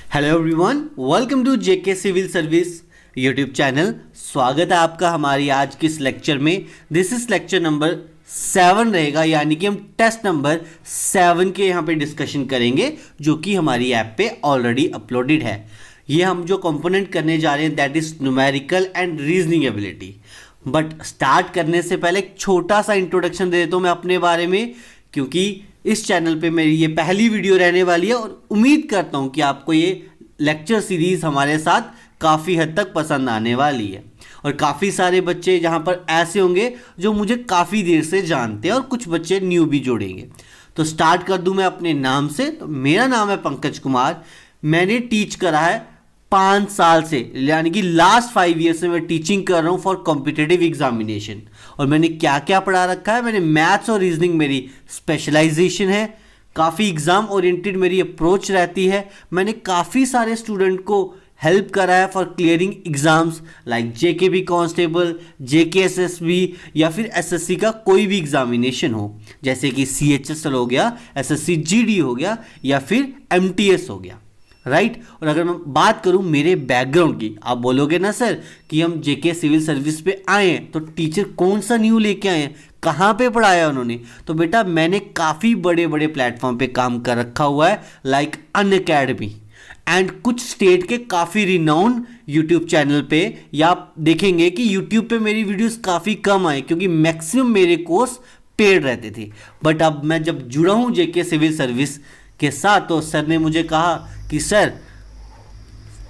Hello everyone, welcome to JK civil service YouTube channel. स्वागत है आपका हमारी आज के इस लेक्चर में। दिस इज लेक्चर नंबर 7 रहेगा, यानी कि हम टेस्ट नंबर 7 के यहाँ पे डिस्कशन करेंगे, जो कि हमारी ऐप पे ऑलरेडी अपलोडेड है। ये हम जो कंपोनेंट करने जा रहे हैं that is numerical and reasoning ability. But start करने से पहले एक छोटा सा इंट्रोडक्शन दे देता हूँ मैं अपने बारे में, क्योंकि इस चैनल पे मेरी ये पहली वीडियो रहने वाली है और उम्मीद करता हूँ कि आपको ये लेक्चर सीरीज़ हमारे साथ काफ़ी हद तक पसंद आने वाली है। और काफ़ी सारे बच्चे जहाँ पर ऐसे होंगे जो मुझे काफ़ी देर से जानते हैं और कुछ बच्चे न्यू भी जोड़ेंगे। तो स्टार्ट कर दूँ मैं अपने नाम से। तो मेरा नाम है पंकज कुमार। मैंने टीच करा है 5 साल से, यानी कि लास्ट 5 ईयर से मैं टीचिंग कर रहा हूँ फॉर कॉम्पिटिटिव एग्जामिनेशन। और मैंने क्या क्या पढ़ा रखा है, मैंने मैथ्स और रीजनिंग मेरी स्पेशलाइजेशन है। काफ़ी एग्ज़ाम ओरिएंटेड मेरी अप्रोच रहती है। मैंने काफ़ी सारे स्टूडेंट को हेल्प करा है for clearing exams like JKB constable, JKSSB या फिर एसएससी का कोई भी एग्जामिनेशन हो, जैसे कि सीएचएसएल हो गया, एसएससी जीडी हो गया या फिर एमटीएस हो गया, राइट। और अगर मैं बात करूं मेरे बैकग्राउंड की, आप बोलोगे ना सर कि हम जेके सिविल सर्विस पे आए हैं तो टीचर कौन सा न्यू लेके आए हैं, कहाँ पे पढ़ाया उन्होंने। तो बेटा मैंने काफ़ी बड़े बड़े प्लेटफॉर्म पे काम कर रखा हुआ है लाइक अनअकैडमी एंड कुछ स्टेट के काफ़ी रिनाउंड यूट्यूब चैनल पे। या आप देखेंगे कि यूट्यूब पे मेरी वीडियोस काफ़ी कम आए क्योंकि मैक्सिमम मेरे कोर्स पेड रहते थे। बट अब मैं जब जुड़ा हूँ जेके सिविल सर्विस के साथ तो सर ने मुझे कहा कि सर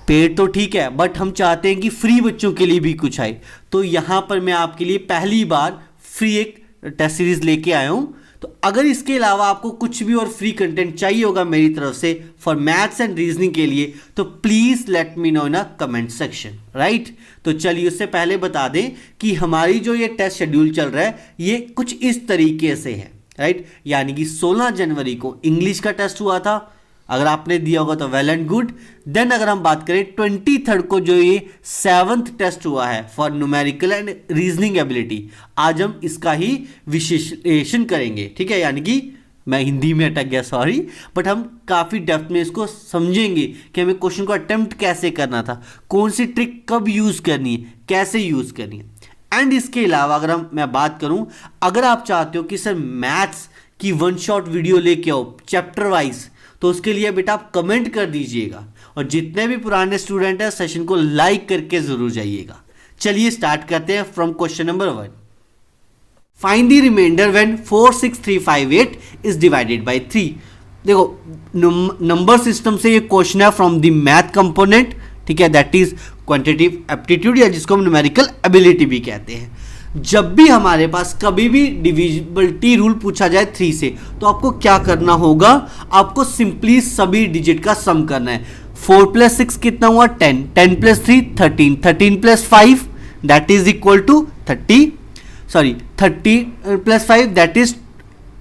पेड तो ठीक है बट हम चाहते हैं कि फ्री बच्चों के लिए भी कुछ आए। तो यहाँ पर मैं आपके लिए पहली बार फ्री एक टेस्ट सीरीज लेके आया हूँ। तो अगर इसके अलावा आपको कुछ भी और फ्री कंटेंट चाहिए होगा मेरी तरफ से फॉर मैथ्स एंड रीजनिंग के लिए तो please let me know in a comment section, right. तो चलिए उससे पहले बता दें कि हमारी जो ये टेस्ट शेड्यूल चल रहा है ये कुछ इस तरीके से है, राइट। यानी कि 16 जनवरी को इंग्लिश का टेस्ट हुआ था, अगर आपने दिया होगा तो वेल एंड गुड। देन अगर हम बात करें 23 को जो ये 7th टेस्ट हुआ है for numerical and reasoning ability, आज हम इसका ही विश्लेषण करेंगे, ठीक है। यानी कि मैं हिंदी में अटक गया, सॉरी, बट हम काफ़ी डेप्थ में इसको समझेंगे कि हमें क्वेश्चन को अटेम्प्ट कैसे करना था, कौन सी ट्रिक कब यूज़ करनी है, कैसे यूज़ करनी है। एंड इसके अलावा अगर मैं बात करूं, अगर आप चाहते हो कि सर मैथ्स की 1 शॉट वीडियो लेके आओ चैप्टर वाइज, तो उसके लिए बेटा आप कमेंट कर दीजिएगा और जितने भी पुराने स्टूडेंट हैं सेशन को लाइक करके जरूर जाइएगा। चलिए स्टार्ट करते हैं from question number 1। Find the reminder when 46358 is divided by 3। देखो नंबर सिस्टम से ये क्वेश्चन है फ्रॉम द मैथ कंपोनेंट, ठीक है, दैट इज क्वांटिटेटिव एप्टीट्यूड या जिसको हम न्यूमेरिकल एबिलिटी भी कहते हैं। जब भी हमारे पास कभी भी डिविजिबिलिटी रूल पूछा जाए 3 से, तो आपको क्या करना होगा, आपको सिंपली सभी डिजिट का सम करना है। 4 + 6 कितना हुआ 10, 10 + 3 13, 13 + 5 that is equal to 30 + 5 that is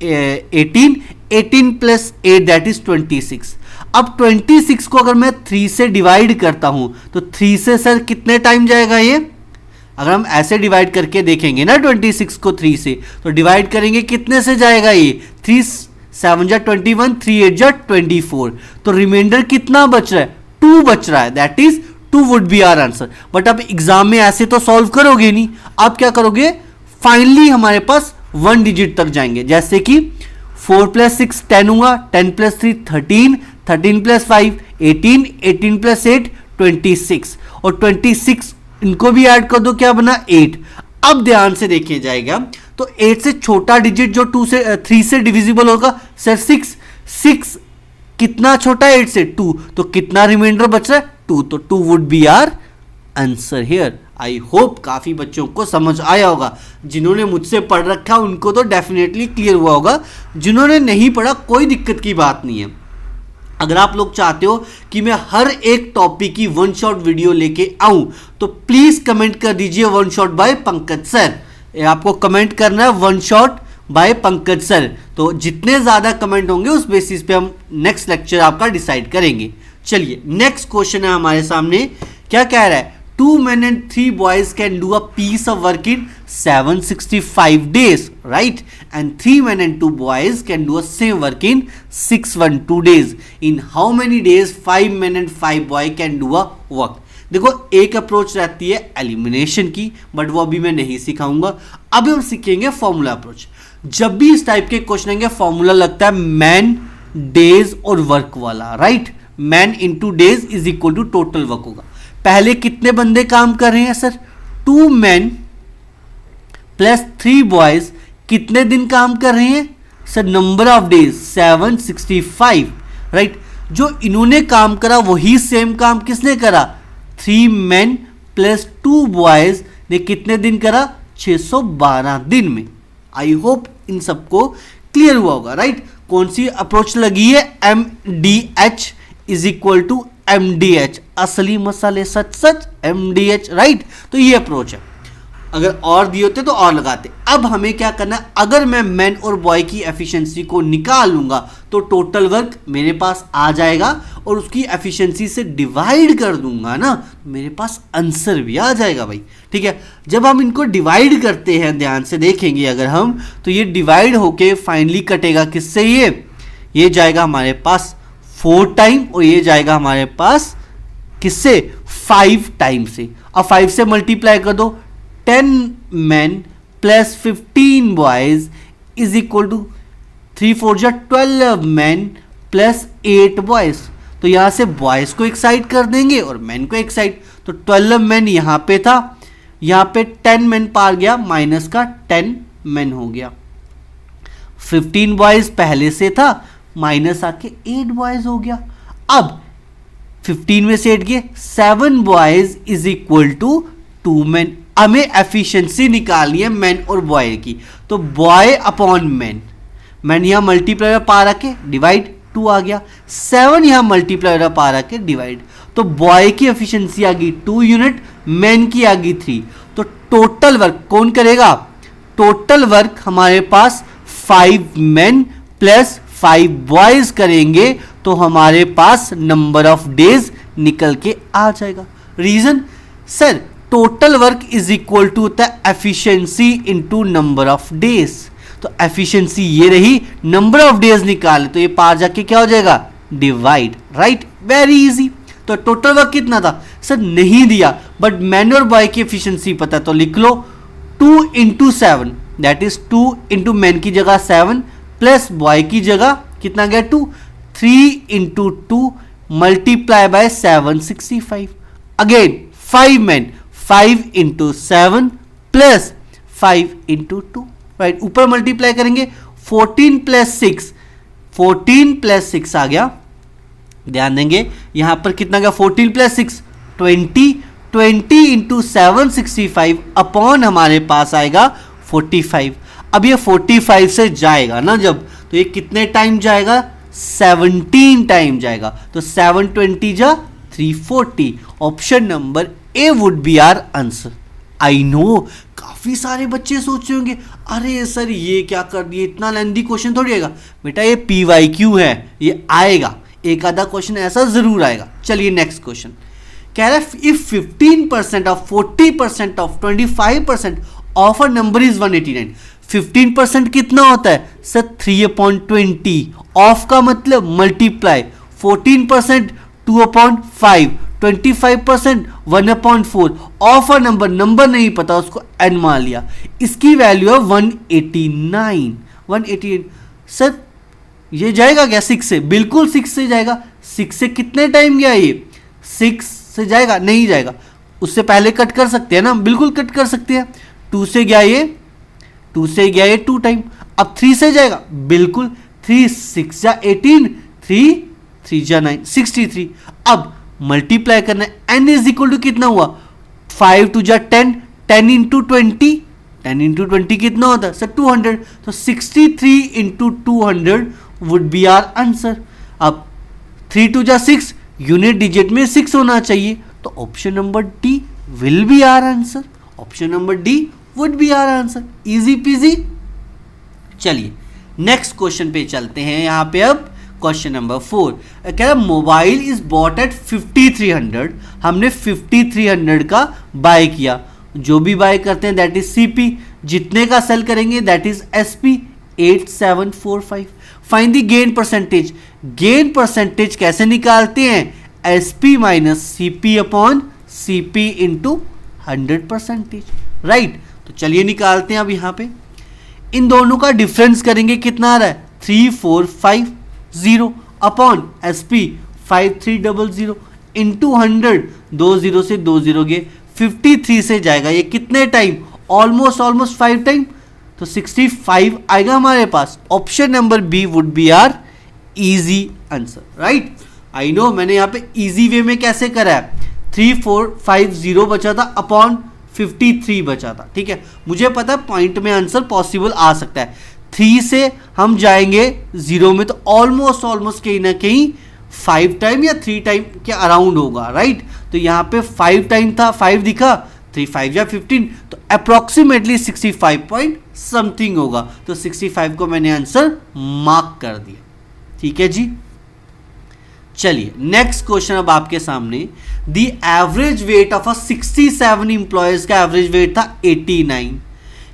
18, 18 + 8 that is 26। अब 26 को अगर मैं 3 से डिवाइड करता हूं तो 3 से सर कितने टाइम जाएगा ये, अगर हम ऐसे डिवाइड करके देखेंगे ना 26 को 3 से, तो डिवाइड करेंगे कितने से जाएगा ये, 3 7 जा 21, 3 8 जा 24। तो रिमाइंडर कितना बच रहा है, 2 बच रहा है, that is 2 would be our answer. But अब एग्जाम में ऐसे तो सॉल्व करोगे नहीं, आप क्या करोगे, फाइनली हमारे पास 1 डिजिट तक जाएंगे। जैसे कि 4 + 6 10 हुआ, 10 + 3 13, 13 + 5 18, 18 + 8 26 और 26 इनको भी ऐड कर दो, क्या बना 8। अब ध्यान से देखिए जाएगा तो 8 से छोटा डिजिट जो 3 से डिविजिबल होगा सर 6, 6 कितना छोटा 8 से 2, तो कितना रिमाइंडर बच रहा है 2, तो 2 would be our answer here. I hope काफी बच्चों को समझ आया होगा। जिन्होंने मुझसे पढ़ रखा उनको तो डेफिनेटली क्लियर हुआ होगा, जिन्होंने नहीं पढ़ा कोई दिक्कत की बात नहीं है। अगर आप लोग चाहते हो कि मैं हर एक टॉपिक की 1 शॉट वीडियो लेके आऊं तो प्लीज कमेंट कर दीजिए 1 शॉट बाय पंकज सर। आपको कमेंट करना है 1 शॉट बाय पंकज सर। तो जितने ज्यादा कमेंट होंगे उस बेसिस पे हम नेक्स्ट लेक्चर आपका डिसाइड करेंगे। चलिए नेक्स्ट क्वेश्चन है हमारे सामने, क्या कह रहा है, 2 men and 3 boys can do a piece of work in 765 days, right? And 3 men and 2 boys can do a same work in 612 days. In how many days 5 men and 5 boy can do a work? देखो एक approach रहती है elimination की, but वो अभी मैं नहीं सिखाऊंगा. अभी हम सीखेंगे फॉर्मूला अप्रोच. जब भी इस टाइप के क्वेश्चन आएंगे फॉर्मूला लगता है मैन, डेज और वर्क वाला, right? Man into days is equal to total work होगा. पहले कितने बंदे काम कर रहे हैं सर? 2 men प्लस 3 बॉयज कितने दिन काम कर रहे हैं sir? Number of days 765, right? जो इन्होंने काम करा वही सेम काम किसने करा? 3 men प्लस 2 बॉयज ने कितने दिन करा? 612 दिन में. आई होप इन सबको क्लियर हुआ होगा, राइट? कौन सी अप्रोच लगी है? MDH is equal to MDH. असली मसाले सच सच MDH, राइट? तो ये अप्रोच है. अगर और दिए होते तो और लगाते. अब हमें क्या करना है? अगर मैं मैन और बॉय की एफिशिएंसी को निकाल लूंगा तो टोटल वर्क मेरे पास आ जाएगा और उसकी एफिशिएंसी से डिवाइड कर दूंगा ना, मेरे पास आंसर भी आ जाएगा भाई. ठीक है, जब हम इनको डिवाइड करते हैं, ध्यान से देखेंगे अगर हम, तो ये डिवाइड होके फाइनली कटेगा किससे? ये जाएगा हमारे पास 4 टाइम और ये जाएगा हमारे पास किससे? 5 टाइम से. अब 5 से मल्टीप्लाई कर दो. 10 men plus 15 boys is equal to 3 4 जा 12 men प्लस 8 बॉयज. तो यहां से बॉयज को एक साइड कर देंगे और मैन को एक साइड. तो 12 men यहां पे था, यहां पे 10 men पार गया, माइनस का 10 men हो गया. 15 बॉयज पहले से था, माइनस आके 8 बॉयज हो गया. अब 15 में से 8 गए, 7 boys is equal to 2 men. हमें एफिशिएंसी निकालनी है मैन और बॉय की. तो बॉय अपॉन मैन, मैन यहां मल्टीप्लाई पार आके डिवाइड 2 आ गया, 7 यहां मल्टीप्लाई पार आके डिवाइड. तो बॉय की एफिशिएंसी आ गई 2 यूनिट, मैन की आ गई 3. तो टोटल वर्क कौन करेगा? टोटल वर्क हमारे पास 5 men प्लस 5 बॉयज करेंगे, तो हमारे पास नंबर ऑफ डेज निकल के आ जाएगा. Reason sir, total work is equal to होता है efficiency into number of days. तो एफिशिएंसी ये रही, नंबर ऑफ डेज निकाले तो ये पार जाके क्या हो जाएगा? Divide, right? Very easy. तो टोटल वर्क कितना था सर? नहीं दिया, बट मैन और बॉय की एफिशिएंसी पता, तो लिख लो 2 into 7, that is 2 into man की जगह 7 प्लस बॉय की जगह कितना गया? 2. 3 into 2 multiply by 765. Again 5 men, 5 into 7 plus 5 into 2, right? ऊपर मल्टीप्लाई करेंगे 14 प्लस 6, 14 प्लस 6 आ गया. ध्यान देंगे यहां पर कितना गया? 14 प्लस 6 20, 20 इंटू 765 अपॉन हमारे पास आएगा 45. अब ये 45 से जाएगा ना जब, तो ये कितने टाइम जाएगा? 17 टाइम जाएगा. तो 720 जा 340. Option number A would be our answer. I know काफी सारे बच्चे सोच रहे होंगे अरे सर ये क्या कर दिए, इतना लेंथी क्वेश्चन थोड़ी आएगा. बेटा ये PYQ है, ये आएगा, एक आधा क्वेश्चन ऐसा जरूर आएगा. चलिए नेक्स्ट क्वेश्चन कह रहा है if 15% of 40% of 25% of a number is 189. 15% कितना होता है सर? 3/20. ऑफ का मतलब multiply, 14% 2/5, 25% 1/4. Of a number, number नहीं पता उसको n मान लिया, इसकी वैल्यू है 189. 188 सर ये जाएगा क्या 6 से? बिल्कुल 6 से जाएगा. 6 से कितने टाइम गया? ये 6 से जाएगा? नहीं जाएगा. उससे पहले कट कर सकते हैं ना, बिल्कुल कट कर सकते हैं. 2 से गया ये, 2 से गया ये 2 टाइम. अब 3 से जाएगा? बिल्कुल. 3 6 जा 18, 3 3 जा 9, 63. अब मल्टीप्लाई करना है. n इज इक्वल टू कितना हुआ? 5 2 जा 10, 10 इंटू 20, 10 इंटू 20 कितना होता है सर? 200. तो 63 into 200 would be our answer. अब 3 2 जा 6, यूनिट डिजिट में 6 होना चाहिए, तो option number D will be our answer. Option number D would be our answer. Easy peasy. चलिए नेक्स्ट क्वेश्चन पे चलते हैं. यहां पे अब क्वेश्चन नंबर 4 कह रहा है मोबाइल इज बॉट एट 5300, हमने 5300 का बाय किया, जो भी बाय करते हैं दैट इज सीपी, जितने का सेल करेंगे that is SP 8745। Find the gain percentage, gain percentage कैसे निकालते हैं, SP minus CP upon CP into 100%, right. तो चलिए निकालते हैं अब यहां पे, इन दोनों का डिफरेंस करेंगे, कितना आ रहा है 3450 अपॉन एसपी 5300 इंटू 100, 20 से 20 गए, 53 से जाएगा ये कितने टाइम, ऑलमोस्ट 5 टाइम, तो 65 आएगा हमारे पास। Option number B would be are easy answer, right. I know मैंने यहाँ पे इजी वे में कैसे करा है, 3450 बचा था अपॉन 53 बचा था, ठीक है। मुझे पता है पॉइंट में आंसर पॉसिबल आ सकता है, 3 से हम जाएंगे 0 में तो ऑलमोस्ट कहीं ना कहीं 5 टाइम या 3 टाइम के अराउंड होगा, राइट। तो यहाँ पे 5 टाइम था, 5 दिखा, 3 5 या 15, तो अप्रोक्सीमेटली 65 पॉइंट समथिंग होगा, तो 65 को मैंने आंसर मार्क कर दिया, ठीक है जी। चलिए नेक्स्ट क्वेश्चन अब आपके सामने, the average weight of 67 employees का एवरेज वेट था 89,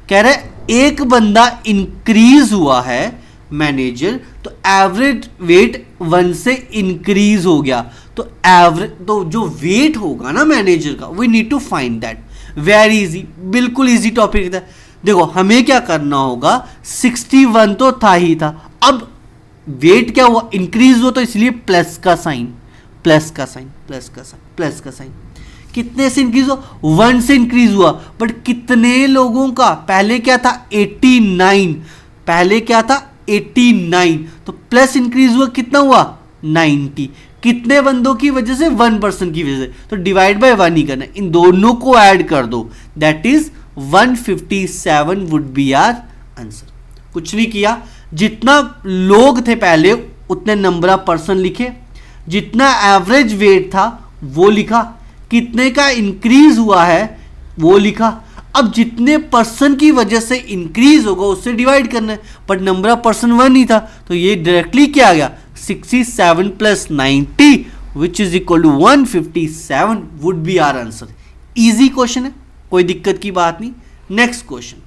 कह रहे एक बंदा इंक्रीज हुआ है मैनेजर, तो एवरेज वेट 1 से इंक्रीज हो गया, तो एवरेज तो जो वेट होगा ना मैनेजर का, we need to find that, very easy, बिल्कुल इजी टॉपिक था। देखो हमें क्या करना होगा, 61 तो था ही था, अब वेट क्या हुआ, इंक्रीज हुआ, तो इसलिए प्लस का साइन, कितने से इंक्रीज हुआ, 1 से इंक्रीज हुआ, बट कितने लोगों का, पहले क्या था 89, तो प्लस इंक्रीज हुआ, कितना हुआ 90, कितने बंदों की वजह से, 1% की वजह से, तो डिवाइड बाय 1 ही करना है, इन दोनों को ऐड कर दो, that is 157 would be our answer. कुछ नहीं किया, जितना लोग थे पहले उतने नंबर ऑफ पर्सन लिखे, जितना एवरेज वेट था वो लिखा, कितने का इंक्रीज हुआ है वो लिखा, अब जितने पर्सन की वजह से इंक्रीज होगा उससे डिवाइड करना है, बट नंबर ऑफ पर्सन 1 ही था, तो ये डायरेक्टली क्या आ गया, 67 plus 90 which is equal to 157 would be our answer. Easy question है, कोई दिक्कत की बात नहीं। नेक्स्ट क्वेश्चन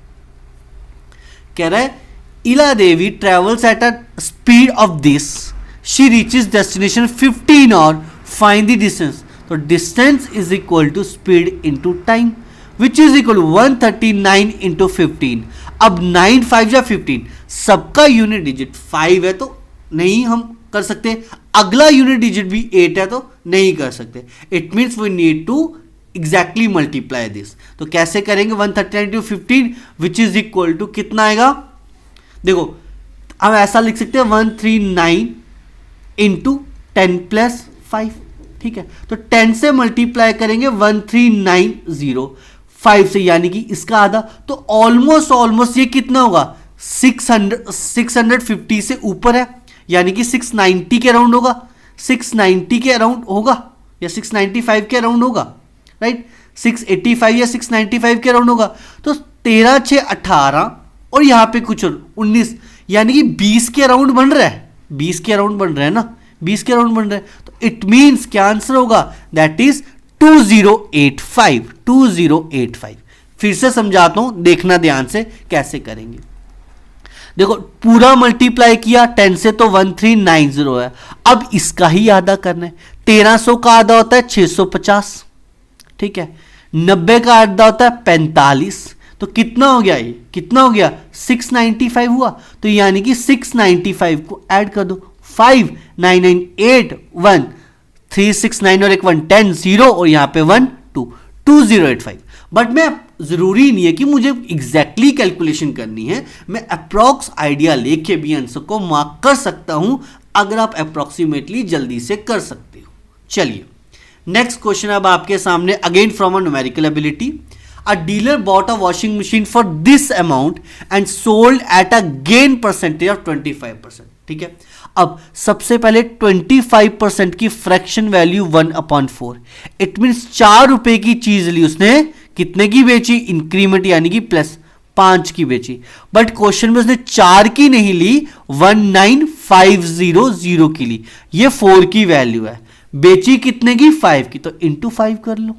कह रहा है Ila Devi travels at a speed of this, she reaches destination 15 और फाइंड द डिस्टेंस, तो distance is equal to speed into time which is equal 139 into 15। अब 9 5 या 15, सबका यूनिट डिजिट 5 है तो नहीं हम कर सकते, अगला यूनिट डिजिट भी 8 है तो नहीं कर सकते, it means we need to exactly multiply this. तो कैसे करेंगे, 139 into 15 which is equal to कितना आएगा, देखो हम ऐसा लिख सकते हैं 139 इंटू 10 प्लस 5, ठीक है। तो 10 से मल्टीप्लाई करेंगे 1390 5 से, यानी कि इसका आधा, तो ऑलमोस्ट ये कितना होगा 650 से ऊपर है, यानी कि 690 के अराउंड होगा, 690 के अराउंड होगा या 695 के अराउंड होगा, राइट, 685 या 695 के अराउंड होगा, तो 13 6 18 और यहाँ पे कुछ 19, यानी कि 20 के अराउंड बन रहा है, 20 के अराउंड बन रहा है ना, 20 के अराउंड बन रहा है, तो इट मीन्स क्या आंसर होगा, दैट इज 2085। फिर से समझाता हूं, देखना ध्यान से कैसे करेंगे। देखो पूरा मल्टीप्लाई किया 10 से तो 1390 है, अब इसका ही आधा करना है, 1300 का आधा होता है 650, ठीक है, 90 का आधा होता है 45, तो कितना हो गया, ये कितना हो गया 695 हुआ, तो यानी कि 695 को ऐड कर दो, 5 9 9 8 1 3 6 9 और एक 1 10 0 और यहाँ पे 1 2 2085। बट मैं जरूरी नहीं है कि मुझे एग्जैक्टली कैलकुलेशन करनी है, मैं अप्रॉक्स आइडिया लेके भी आंसर को मार्क कर सकता हूं, अगर आप अप्रॉक्सीमेटली जल्दी से कर सकते हो। चलिए नेक्स्ट क्वेश्चन अब आपके सामने, again from a numerical ability, a dealer bought a washing machine for this amount and sold at a gain percentage of 25%, ठीक है। अब सबसे पहले 25% की फ्रैक्शन वैल्यू 1/4, इट मीन्स 4 रुपए की चीज ली उसने, कितने की बेची, इंक्रीमेंट यानी कि प्लस 5 की बेची, बट क्वेश्चन में उसने 4 की नहीं ली, 500 के लिए, ये 4 की वैल्यू है, बेची कितने की 5 की, तो इंटू 5 कर लो।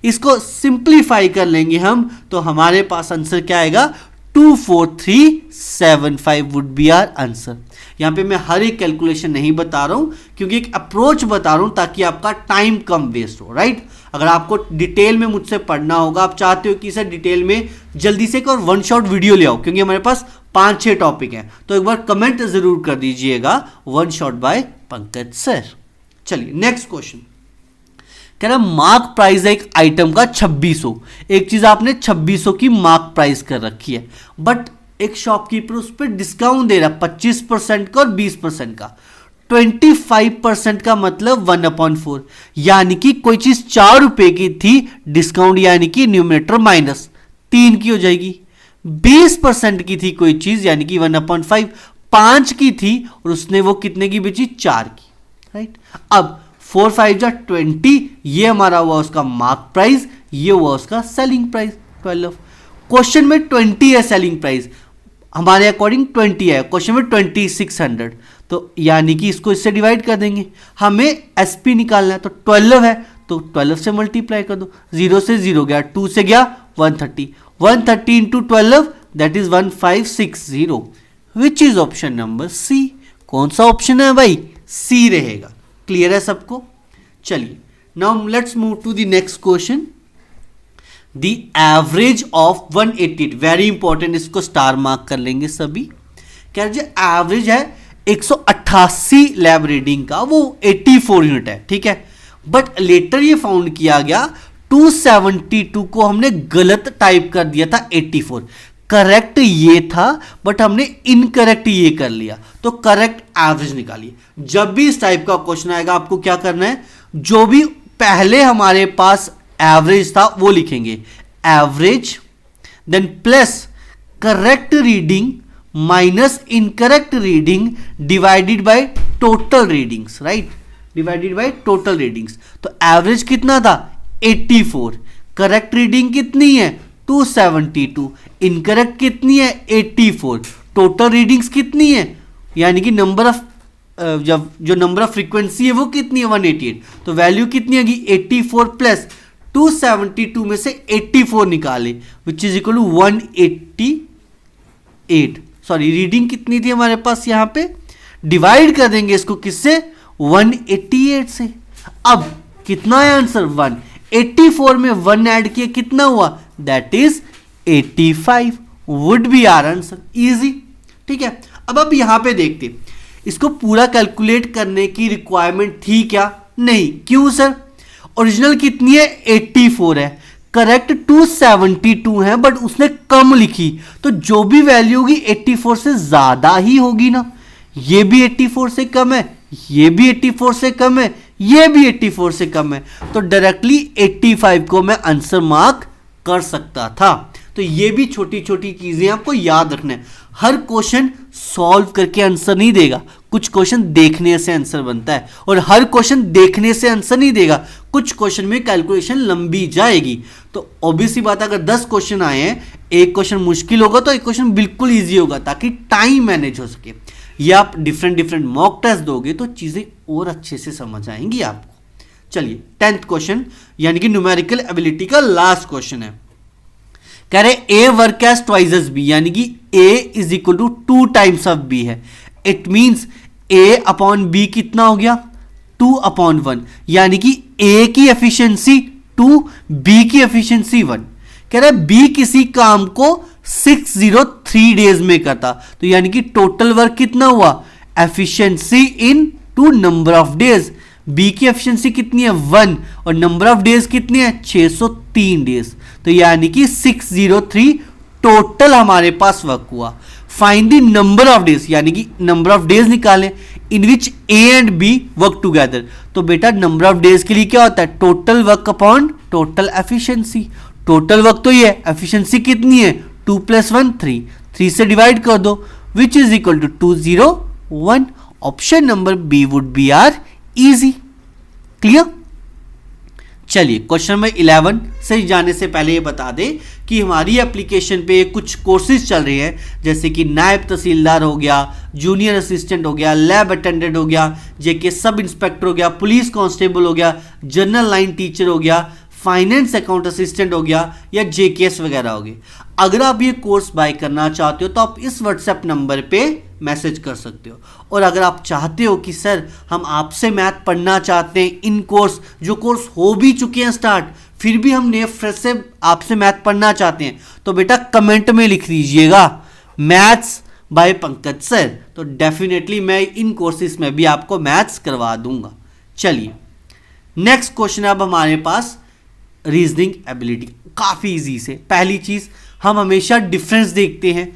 इसको सिंप्लीफाई कर लेंगे हम तो हमारे पास आंसर क्या आएगा, 24375 वुड बी आर आंसर। यहां पे मैं हर एक कैलकुलेशन नहीं बता रहा हूं क्योंकि एक अप्रोच बता रहा हूं ताकि आपका टाइम कम वेस्ट हो, राइट। अगर आपको डिटेल में मुझसे पढ़ना होगा, आप चाहते हो कि इसे डिटेल में जल्दी से एक और वन शॉट वीडियो ले आओ, क्योंकि हमारे पास 5-6 टॉपिक हैं, तो एक बार कमेंट जरूर कर दीजिएगा one shot bye Pankaj sir. चलिए नेक्स्ट क्वेश्चन कह रहा मार्क प्राइस है एक आइटम का 2600, एक चीज आपने 2600 की मार्क प्राइस कर रखी है, बट एक शॉपकीपर उस पर डिस्काउंट दे रहा 25% का और 20% का। 25% का मतलब 1/4, यानी कि कोई चीज 4 रुपए की थी, डिस्काउंट यानी कि न्यूमरेटर माइनस 3 की हो जाएगी। 20% की थी कोई चीज, यानी कि 1/5, 5 की थी और उसने वो कितने की बेची, 4 की, राइट। अब 4 5 जा 20, ये हमारा हुआ उसका मार्क प्राइस, ये हुआ उसका सेलिंग प्राइस 12। क्वेश्चन में 20 है सेलिंग प्राइस, हमारे अकॉर्डिंग 20 है, क्वेश्चन में 2600, तो यानी कि इसको इससे डिवाइड कर देंगे, हमें एसपी निकालना है, तो 12 है तो 12 से मल्टीप्लाई कर दो, 0 से 0 गया, 2 से गया 130, 130 into 12 that is 1560, which is option number C. कौन सा ऑप्शन है भाई, सी रहेगा। क्लियर है सबको। चलिए now let's move to the next question, the average of 188, very important, इसको स्टार मार्क कर लेंगे सभी। कह रहे एवरेज है 188 लैब रीडिंग का, वो 84 यूनिट है, ठीक है, बट लेटर ये फाउंड किया गया 272 को हमने गलत टाइप कर दिया था 84, करेक्ट ये था बट हमने इनकरेक्ट ये कर लिया, तो करेक्ट एवरेज निकालिए। जब भी इस टाइप का क्वेश्चन आएगा आपको क्या करना है, जो भी पहले हमारे पास एवरेज था वो लिखेंगे, average then plus correct reading minus incorrect reading divided by total readings, right, divided by total readings. तो एवरेज कितना था 84, करेक्ट रीडिंग कितनी है 272, इनकरेक्ट कितनी है 84, टोटल रीडिंग्स कितनी है, यानी कि नंबर ऑफ जब जो नंबर ऑफ फ्रीक्वेंसी है वो कितनी है 188, तो वैल्यू कितनी होगी 84 प्लस 272 में से 84 निकाले which is equal to 188, sorry reading कितनी थी हमारे पास यहाँ पे, डिवाइड कर देंगे इसको किससे 188 से। अब कितना है आंसर 1, 84 में 1 ऐड किया कितना हुआ, that is 85 would be our answer, easy, ठीक है। अब यहां पे देखते इसको पूरा कैलकुलेट करने की रिक्वायरमेंट थी क्या, नहीं, क्यों सर, ओरिजिनल कितनी है 84 है, करेक्ट 272 है बट उसने कम लिखी, तो जो भी वैल्यू होगी 84 से ज्यादा ही होगी ना, ये भी 84 से कम है, ये भी 84 से कम है, ये भी 84 से कम है, तो डायरेक्टली 85 को मैं आंसर मार्क कर सकता था। तो ये भी छोटी छोटी चीजें आपको याद रखना है, हर क्वेश्चन सॉल्व करके आंसर नहीं देगा, कुछ क्वेश्चन देखने से आंसर बनता है, और हर क्वेश्चन देखने से आंसर नहीं देगा, कुछ क्वेश्चन में कैलकुलेशन लंबी जाएगी। तो ऑब्वियसली बात है, अगर 10 क्वेश्चन आए हैं, एक क्वेश्चन मुश्किल होगा तो एक क्वेश्चन बिल्कुल ईजी होगा, ताकि टाइम मैनेज हो सके। ये आप डिफरेंट मॉक टेस्ट दोगे तो चीजें और अच्छे से समझ आएंगी आपको। चलिए 10th क्वेश्चन, यानी कि न्यूमेरिकल एबिलिटी का लास्ट क्वेश्चन है। कह रहे A work as twice as B, यानी कि A is equal to 2 times of B है, it means A upon B कितना हो गया 2/1, यानी कि ए की एफिशिएंसी 2, बी की एफिशिएंसी 1। कह रहा है बी किसी काम को 603 डेज में करता, तो यानी कि टोटल वर्क कितना हुआ, efficiency into number of days, B की एफिशिएंसी कितनी है 1 और नंबर ऑफ डेज कितनी है 603 डेज, तो यानी कि 603 टोटल हमारे पास वर्क हुआ। Find the number of days, यानी कि नंबर ऑफ डेज निकालें in which A and B work together. तो बेटा नंबर ऑफ डेज के लिए क्या होता है, total work upon total efficiency, total work तो ये है, एफिशिएंसी कितनी है 2 + 1 3, 3 से डिवाइड कर दो which is equal to 201। Option number B would be are easy. Clear. चलिए क्वेश्चन नंबर 11 से जाने से पहले ये बता दें कि हमारी एप्लीकेशन पे कुछ कोर्सेज चल रहे हैं, जैसे कि नायब तहसीलदार हो गया, जूनियर असिस्टेंट हो गया, लैब अटेंडेंट हो गया, जेके सब इंस्पेक्टर हो गया, पुलिस कांस्टेबल हो गया, जनरल लाइन टीचर हो गया, फाइनेंस अकाउंट असिस्टेंट हो गया, या जेकेएस वगैरह हो गए। अगर आप ये कोर्स बाय करना चाहते हो तो आप इस व्हाट्सएप नंबर पे मैसेज कर सकते हो। और अगर आप चाहते हो कि सर हम आपसे मैथ पढ़ना चाहते हैं, इन कोर्स जो कोर्स हो भी चुके हैं स्टार्ट, फिर भी हम नए फ्रेश से आपसे मैथ पढ़ना चाहते हैं, तो बेटा कमेंट में लिख दीजिएगा मैथ्स बाय पंकज सर, तो डेफिनेटली मैं इन कोर्सेज में भी आपको मैथ्स करवा दूंगा। चलिए नेक्स्ट क्वेश्चन अब हमारे पास रीजनिंग एबिलिटी, काफी इजी से। पहली चीज हम हमेशा डिफरेंस देखते हैं,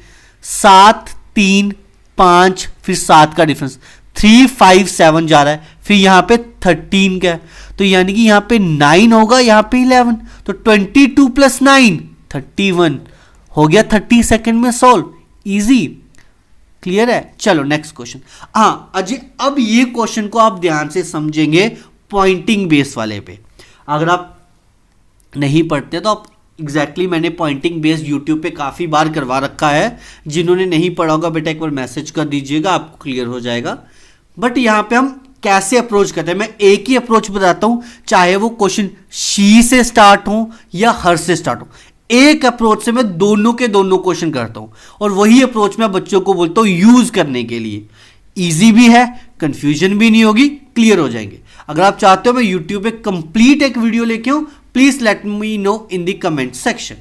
7 3 5 फिर 7 का डिफरेंस 3 5 7 जा रहा है, फिर यहां पे 13 का है, तो यानी कि यहां पे 9 होगा, यहां पे 11, तो 22 प्लस 9 31 हो गया। 30 सेकंड में सॉल्व, इजी, क्लियर है। चलो नेक्स्ट क्वेश्चन। हाँ अजय, अब ये क्वेश्चन को आप ध्यान से समझेंगे पॉइंटिंग बेस वाले पे। अगर आप नहीं पढ़ते तो आप एग्जैक्टली मैंने पॉइंटिंग बेस यूट्यूब पे काफ़ी बार करवा रखा है, जिन्होंने नहीं पढ़ा होगा बेटा एक बार मैसेज कर दीजिएगा, आपको क्लियर हो जाएगा। बट यहाँ पे हम कैसे अप्रोच करते हैं, मैं एक ही अप्रोच बताता हूँ, चाहे वो क्वेश्चन शी से स्टार्ट हो या हर से स्टार्ट हो, एक अप्रोच से मैं दोनों के दोनों क्वेश्चन करता हूँ, और वही अप्रोच मैं बच्चों को बोलता हूँ यूज करने के लिए। ईजी भी है, कंफ्यूजन भी नहीं होगी, क्लियर हो जाएंगे। अगर आप चाहते हो मैं यूट्यूब पे कंप्लीट एक वीडियो लेके आऊं, please let me know in the comment section.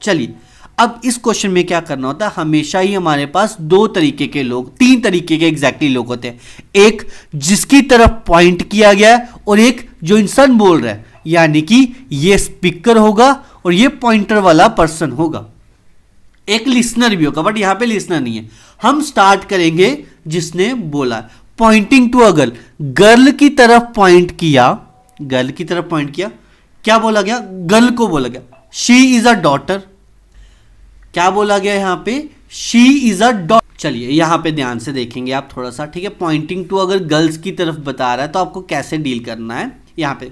चलिए अब इस क्वेश्चन में क्या करना होता है, हमेशा ही हमारे पास 2 तरीके के लोग, 3 तरीके के एग्जैक्टली लोग होते हैं। एक जिसकी तरफ पॉइंट किया गया है, और एक जो इंसान बोल रहा है, यानी कि ये स्पीकर होगा और ये पॉइंटर वाला पर्सन होगा। एक लिसनर भी होगा, बट यहां पे लिसनर नहीं है। हम स्टार्ट करेंगे जिसने बोला pointing to a girl, girl की तरफ पॉइंट किया, गर्ल की तरफ पॉइंट किया, क्या बोला गया, गर्ल को बोला गया शी इज अ डॉटर। क्या बोला गया यहां पे, शी इज अ डॉटर। चलिए यहां पे ध्यान से देखेंगे आप थोड़ा सा, ठीक है। पॉइंटिंग टू अगर गर्ल्स की तरफ बता रहा है तो आपको कैसे डील करना है। यहां पे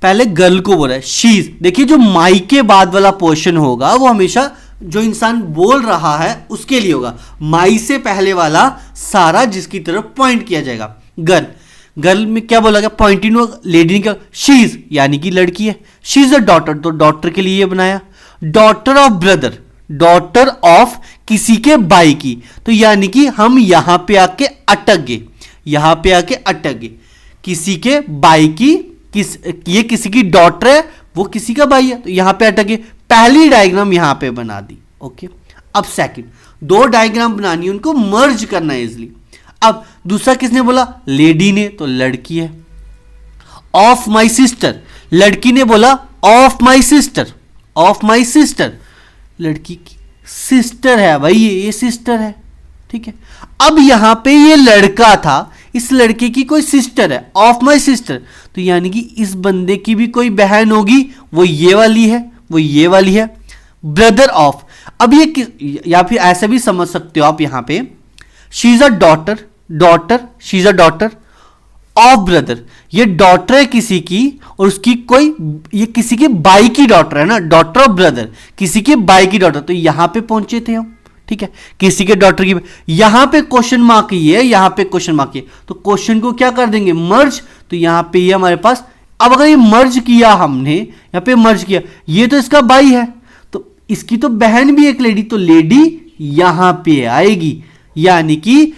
पहले गर्ल को बोला है शी, देखिए जो माई के बाद वाला पोर्शन होगा वो हमेशा जो इंसान बोल रहा है उसके लिए होगा, माई से पहले वाला सारा जिसकी तरफ पॉइंट किया जाएगा। गर्ल, गर्ल में क्या बोला गया, पॉइंटिंग लेडी ने क्या, शीज यानी कि लड़की है, शी इज अ डॉटर, तो डॉटर के लिए ये बनाया। Daughter of brother, daughter of किसी के भाई की, तो यानी कि हम यहां पे आके अटक गए, यहां पे आके अटक गए, किसी के भाई की, ये किसी की डॉटर है, वो किसी का भाई है, तो यहां पे अटक गए। पहली डायग्राम यहां पे बना दी, ओके। अब सेकंड, 2 डायग्राम बनानी है, उनको मर्ज करना है इजिली। अब दूसरा किसने बोला, लेडी ने, तो लड़की है। ऑफ माई सिस्टर, लड़की ने बोला of my sister, of my sister, लड़की की सिस्टर है भाई, ये सिस्टर है, ठीक है। अब यहां पे ये लड़का था, इस लड़के की कोई सिस्टर है, ऑफ माई सिस्टर, तो यानी कि इस बंदे की भी कोई बहन होगी, वो ये वाली है, वो ये वाली है। ब्रदर ऑफ, अब ये या फिर ऐसे भी समझ सकते हो आप, यहां पे she is a daughter, daughter, she is a daughter of brother, ये डॉटर है किसी की, और उसकी कोई, ये किसी के भाई की डॉटर है ना, डॉटर ऑफ ब्रदर, किसी के भाई की डॉटर, तो यहां पे पहुंचे थे हम, ठीक है, किसी के डॉटर की। यहां पे क्वेश्चन मार्क ये है, यहां पे क्वेश्चन मार्क ये, तो क्वेश्चन को क्या कर देंगे, मर्ज, तो यहां पे ये हमारे पास, अब अगर ये मर्ज किया हमने, यहां पे मर्ज किया, ये तो इसका भाई है, तो इसकी तो बहन भी एक लेडी, तो लेडी यहां पे आएगी, यानी कि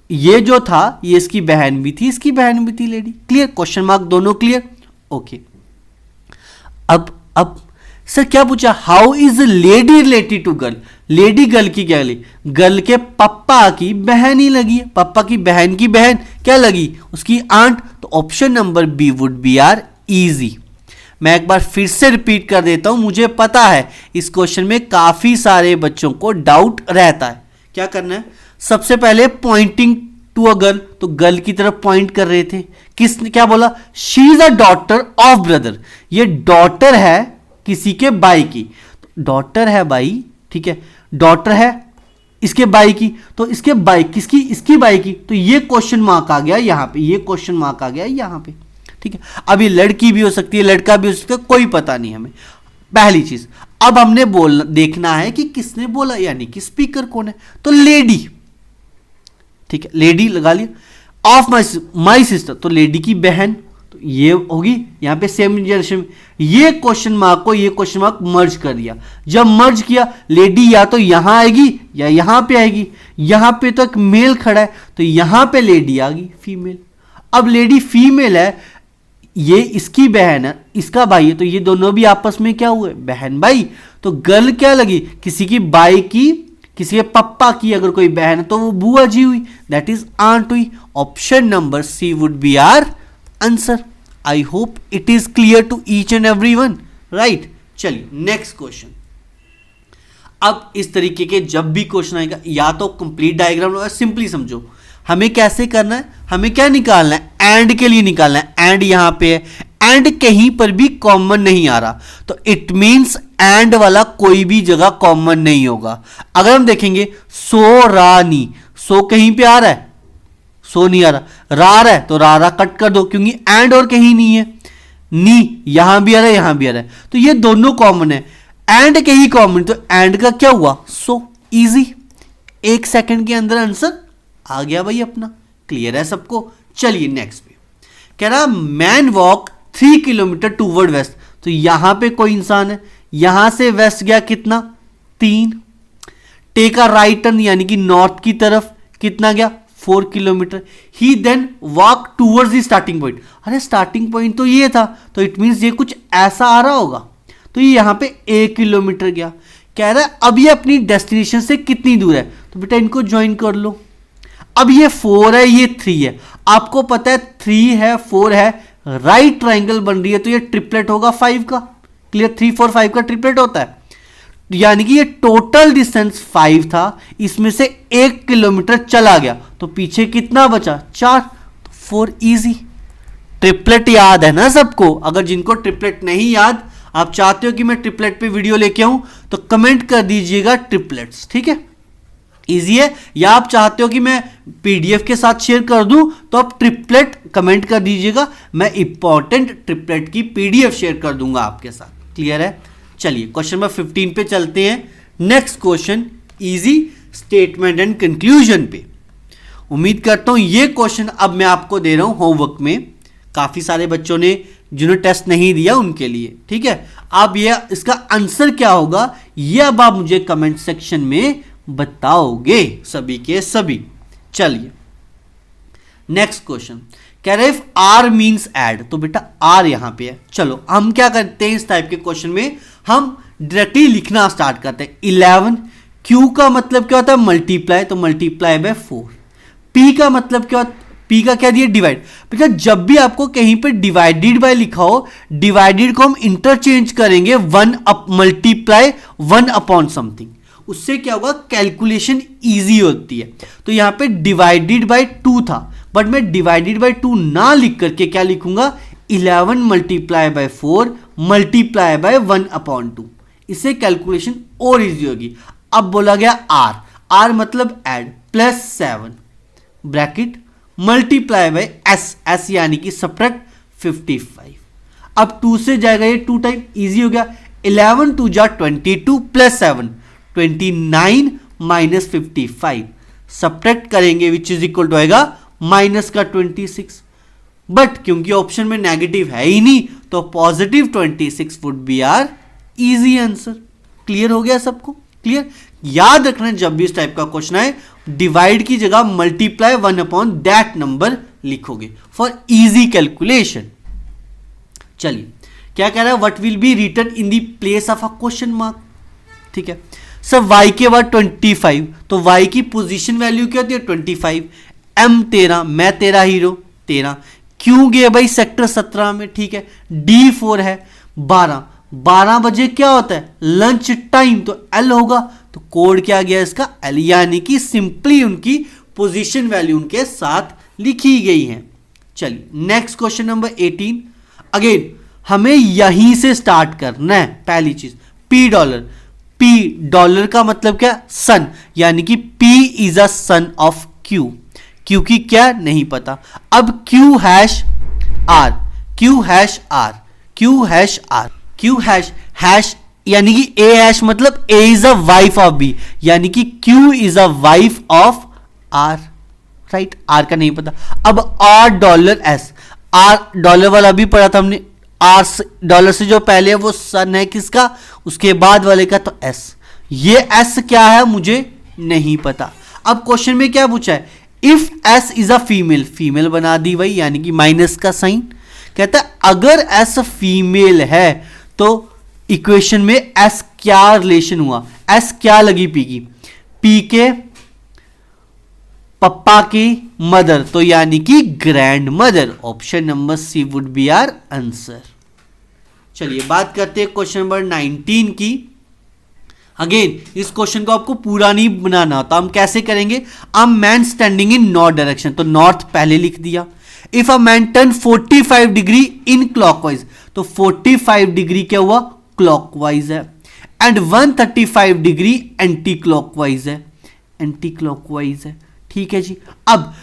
ये जो था ये इसकी बहन भी थी, इसकी बहन भी थी, लेडी। क्लियर, क्वेश्चन मार्क दोनों क्लियर, ओके। अब सर क्या पूछा, how is lady related to girl, lady girl की क्या लगी, गर्ल के पापा की बहन ही लगी है, पापा की बहन क्या लगी, उसकी आंट, तो option number B would be are easy. मैं एक बार फिर से रिपीट कर देता हूं, मुझे पता है इस क्वेश्चन में काफी सारे बच्चों को डाउट रहता है। क्या करना है, सबसे पहले पॉइंटिंग टू अ गर्ल, तो गर्ल की तरफ पॉइंट कर रहे थे, किसने क्या बोला, she is a daughter of brother, ये डॉटर है किसी के भाई की, तो डॉटर है भाई, ठीक है, डॉटर है इसके भाई की, तो इसके भाई किसकी, इसकी भाई की, तो ये क्वेश्चन मार्क आ गया यहां पे, ये क्वेश्चन मार्क आ गया यहां पे, ठीक है। अब ये लड़की भी हो सकती है, लड़का भी हो सकता है, कोई पता नहीं हमें। पहली चीज, अब हमने बोलना देखना है कि किसने बोला, यानी कि स्पीकर कौन है, तो लेडी, ठीक है, लेडी लगा लिया। ऑफ माई सिस्टर, तो लेडी की बहन, तो ये होगी यहां पे सेम जनरेशन। ये क्वेश्चन मार्क को ये क्वेश्चन मार्क मर्ज कर दिया। जब मर्ज किया, लेडी या तो यहां आएगी या यहां पे आएगी। यहां पे तो एक मेल खड़ा है, तो यहां पे लेडी आ गई फीमेल। अब लेडी फीमेल है, ये इसकी बहन है, इसका भाई है, तो ये दोनों भी आपस में क्या हुए, बहन भाई। तो गर्ल क्या लगी, किसी की बाई की, किसी के पप्पा की अगर कोई बहन है तो वो बुआ जी हुई, दैट इज आंट हुई। Option number C would be our answer. I hope it is clear to each and everyone, right. चलिए नेक्स्ट क्वेश्चन। अब इस तरीके के जब भी क्वेश्चन आएगा, या तो कंप्लीट डायग्राम लो, सिंपली समझो हमें कैसे करना है, हमें क्या निकालना है, एंड के लिए निकालना है। एंड यहां पे है, एंड कहीं पर भी कॉमन नहीं आ रहा, तो इट मींस एंड वाला कोई भी जगह कॉमन नहीं होगा। अगर हम देखेंगे सो रानी, सो कहीं पे आ रहा है, सो नहीं आ रहा है, तो रा कट कर दो, क्योंकि एंड और कहीं नहीं है। नी यहां भी आ रहा है, यहां भी आ रहा है, तो ये दोनों कॉमन है। एंड कहीं कॉमन, तो एंड का क्या हुआ, सो इजी। 1 सेकंड के अंदर आंसर आ गया भाई अपना। क्लियर है सबको। चलिए नेक्स्ट पे कह रहा man walk 3 kilometre toward west, तो यहां पे कोई इंसान है, यहां से वेस्ट गया कितना, 3। टेक अ राइट टर्न, यानी कि नॉर्थ की तरफ कितना गया, 4 kilometre. He then walk towards the starting point, अरे स्टार्टिंग पॉइंट तो ये था, तो इट मींस ये कुछ ऐसा आ रहा होगा, तो ये यहां पे 1 किलोमीटर गया। कह रहा है अब ये अपनी डेस्टिनेशन से कितनी दूर है, तो बेटा इनको ज्वाइन कर लो। अब ये 4 है, ये 3 है, आपको पता है 3 है 4 है, राइट ट्राइंगल बन रही है, तो ये ट्रिपलेट होगा 5 का। क्लियर, 3 4 5 का ट्रिपलेट होता है, यानी कि ये टोटल डिस्टेंस 5 था, इसमें से 1 किलोमीटर चला गया, तो पीछे कितना बचा, 4, तो 4 इजी। ट्रिपलेट याद है ना सबको? अगर जिनको ट्रिपलेट नहीं याद, आप चाहते हो कि मैं ट्रिपलेट पे वीडियो लेके आऊं, तो कमेंट कर दीजिएगा ट्रिपलेट्स, ठीक है, इजी है। या आप चाहते हो कि मैं पीडीएफ के साथ शेयर कर दूं, तो आप ट्रिपलेट कमेंट कर दीजिएगा, मैं इंपॉर्टेंट ट्रिपलेट की पीडीएफ शेयर कर दूंगा आपके साथ। क्लियर है? चलिए क्वेश्चन नंबर 15 पे चलते हैं। Next question easy statement and conclusion पे। उम्मीद करता हूं ये क्वेश्चन अब मैं आपको दे रहा हूं होमवर्क में, काफी सारे बच्चों ने जिन्होंने टेस्ट नहीं दिया उनके लिए, ठीक है। अब ये इसका आंसर क्या होगा, ये अब आप मुझे कमेंट सेक्शन में बताओगे सभी के सभी। चलिए नेक्स्ट क्वेश्चन कह रहे इफ आर मींस ऐड, तो बेटा आर यहां पे है। चलो हम क्या करते हैं इस टाइप के क्वेश्चन में, हम डायरेक्टली लिखना स्टार्ट करते हैं। 11 क्यू का मतलब क्या होता है, मल्टीप्लाई, तो मल्टीप्लाई बाय 4। पी का मतलब क्या, पी का क्या दिया, डिवाइड। बेटा जब भी आपको कहीं पे डिवाइडेड बाय लिखा हो, डिवाइडेड को हम इंटरचेंज करेंगे 1 मल्टीप्लाई 1 अपॉन समथिंग, उससे क्या होगा, कैलकुलेशन इजी होती है। तो यहां पे डिवाइडेड बाय 2 था, बट मैं डिवाइडेड बाय 2 ना लिख करके क्या लिखूंगा, 11 multiply by 4 multiply by 1 upon 2, इससे कैलकुलेशन और इजी होगी। अब बोला गया आर, आर मतलब add, plus 7 bracket multiply by S, S यानी कि सब्ट्रैक्ट 55। अब 2 से जाएगा ये 2 टाइम, इजी हो गया। 11 2 जा 22 प्लस 7 29 माइनस 55, सब्ट्रैक्ट करेंगे विच इज इक्वल टू आएगा माइनस का 26, बट क्योंकि ऑप्शन में नेगेटिव है ही नहीं, तो positive 26 would be are easy answer. Clear हो गया सबको? क्लियर। याद रखना जब भी इस टाइप का क्वेश्चन आए, डिवाइड की जगह मल्टीप्लाई 1 अपॉन दैट नंबर लिखोगे फॉर इजी कैलकुलेशन। चलिए क्या कह रहा है, what will be written in the place of a question mark, ठीक है सर। y के बाद 25, तो y की पोजीशन वैल्यू क्या होती है, 25। m 13, मैं तेरा हीरो 13। क्यों गए भाई सेक्टर 17 में, ठीक है। d 4 है 12, 12 बजे क्या होता है, लंच टाइम, तो l होगा, तो कोड क्या गया इसका, l, यानी कि सिंपली उनकी पोजीशन वैल्यू उनके साथ लिखी गई है। चलिए नेक्स्ट क्वेश्चन नंबर 18। अगेन हमें यहीं से स्टार्ट करना है। पहली चीज p डॉलर, p डॉलर का मतलब क्या, सन, यानी कि p is a son of q। q की क्या नहीं पता। अब q hash r, Q hash R, Q hash R, Q hash hash यानी कि ए हैश मतलब A is a wife of B, यानी कि Q is a wife of R, right. R का नहीं पता। अब R dollar S, R dollar वाला भी पढ़ा था हमने, आर डॉलर से जो पहले है वो सन है किसका, उसके बाद वाले का, तो एस। ये एस क्या है मुझे नहीं पता। अब क्वेश्चन में क्या पूछा है, if S is a female, female बना दी भाई, यानी कि माइनस का साइन। कहता है अगर एस फीमेल है तो इक्वेशन में एस क्या रिलेशन हुआ, एस क्या लगी पी की, पी के पप्पा की मदर, तो यानी कि grandmother. Option number C would be our answer. चलिए बात करते हैं क्वेश्चन नंबर 19 की। अगेन इस क्वेश्चन को आपको पूरा नहीं बनाना होता, हम कैसे करेंगे, a man standing in north direction, तो नॉर्थ पहले लिख दिया। If a man turn 45 degree in clockwise, तो 45 डिग्री क्या हुआ, क्लॉकवाइज है, एंड 135 डिग्री एंटी क्लॉकवाइज है, एंटी क्लॉकवाइज है, ठीक है जी। अब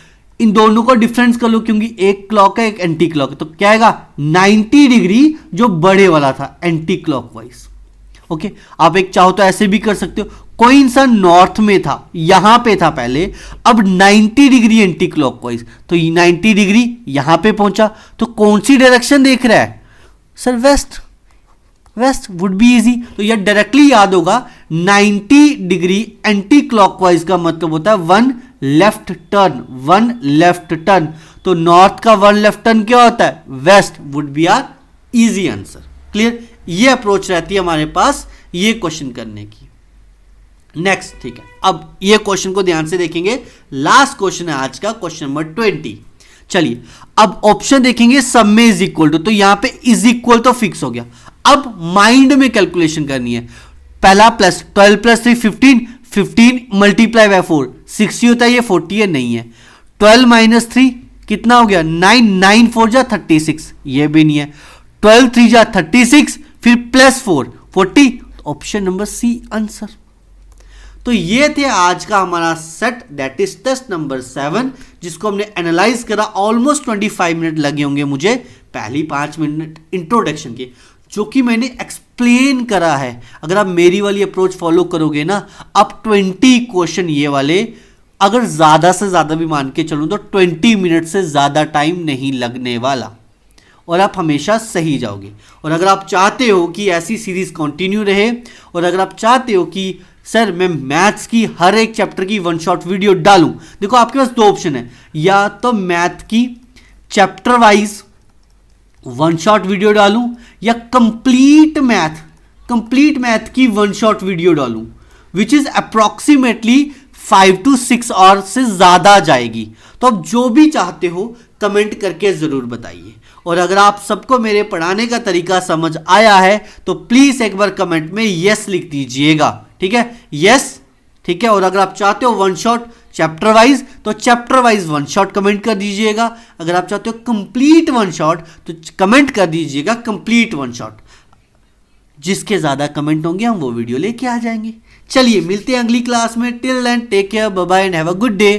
इन दोनों को डिफरेंस कर लो, क्योंकि एक क्लॉक है एक एंटी क्लॉक है, तो क्या आएगा 90 डिग्री जो बड़े वाला था एंटी क्लॉकवाइज। ओके, आप एक चाहो तो ऐसे भी कर सकते हो, कोई इंसान नॉर्थ में था, यहां पे था पहले, अब 90 डिग्री एंटी क्लॉकवाइज, तो 90 डिग्री यहां पे पहुंचा, तो कौन सी डायरेक्शन देख रहा है sir, west, west would be easy. तो यह डायरेक्टली याद होगा, 90 डिग्री एंटी क्लॉकवाइज का मतलब होता है one left turn, one left turn, तो नॉर्थ का वन लेफ्ट टर्न क्या होता है, west, would be are easy answer. Clear, ये अप्रोच रहती है हमारे पास ये क्वेश्चन करने की। नेक्स्ट, ठीक है, अब ये क्वेश्चन को ध्यान से देखेंगे, लास्ट क्वेश्चन है आज का, क्वेश्चन नंबर 20। चलिए अब ऑप्शन देखेंगे, सब में इज इक्वल टू, तो यहां पे इज इक्वल तो फिक्स हो गया। अब माइंड में कैलकुलेशन करनी है, पहला प्लस 12 प्लस 3 15, 15 मल्टीप्लाई बाय 4 60 होता है, ये 40 है, नहीं है। 12 माइनस 3 कितना हो गया 9, 9 4 जा 36, ये भी नहीं है। 12 3 जा 36, फिर plus 4 40, option number C answer. तो ये थे आज का हमारा set, that is test number 7, जिसको हमने एनालाइज करा। ऑलमोस्ट 25 मिनट लगे होंगे मुझे पहली 5 मिनट इंट्रोडक्शन के, जो कि मैंने एक्सप्लेन करा है। अगर आप मेरी वाली अप्रोच फॉलो करोगे ना, आप 20 क्वेश्चन ये वाले, अगर ज्यादा से ज्यादा भी मान के चलूं तो 20 मिनट से ज्यादा टाइम नहीं लगने वाला, और आप हमेशा सही जाओगे। और अगर आप चाहते हो कि ऐसी सीरीज कंटिन्यू रहे, और अगर आप चाहते हो कि सर मैं मैथ्स की हर एक चैप्टर की वन शॉट वीडियो डालूं, देखो आपके पास 2 ऑप्शन है, या तो मैथ की chapter wise one shot video डालूं, या कंप्लीट मैथ की वन शॉट वीडियो डालूं, which is approximately 5 to 6 hour से ज्यादा जाएगी। तो आप जो भी चाहते हो कमेंट करके जरूर बताइए। और अगर आप सबको मेरे पढ़ाने का तरीका समझ आया है तो प्लीज एक बार कमेंट में यस लिख दीजिएगा, ठीक है, यस, ठीक है। और अगर आप चाहते हो वन शॉट चैप्टर वाइज, तो chapter wise one shot comment कर दीजिएगा। अगर आप चाहते हो कंप्लीट वन शॉट, तो कमेंट कर दीजिएगा कंप्लीट वन शॉट। जिसके ज्यादा कमेंट होंगे हम वो वीडियो लेके आ जाएंगे। चलिए मिलते हैं अगली क्लास में, till then take care, bye bye and have a good day.